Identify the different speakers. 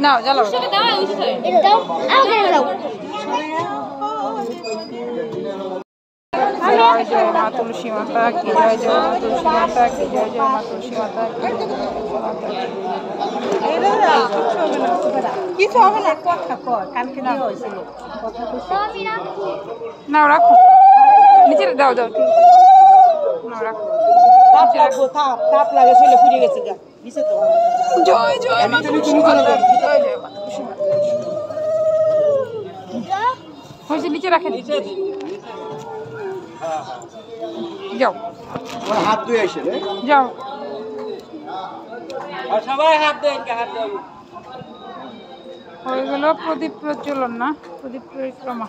Speaker 1: নাও চলো জয় জয় মা তুলসী মাতা কি জয় জয় মা তুলসী মাতা কি জয় জয় মা তুলসী মাতা কিছু হবে না নাও রাখো নিচে দাও দাও নাও রাখো তাপ লাগে চলে ফুটে গেছে জয় জয় মা তুলসী মাতা জয় জয় মা তুলসী মাতা হয়েছে নিচে রাখেন যাও
Speaker 2: হাত ধুয়ে এসে
Speaker 1: যাও
Speaker 2: সবাই হাত দেন
Speaker 1: হয়ে গেল প্রদীপ প্রজ্বলন না প্রদীপ পরিক্রমা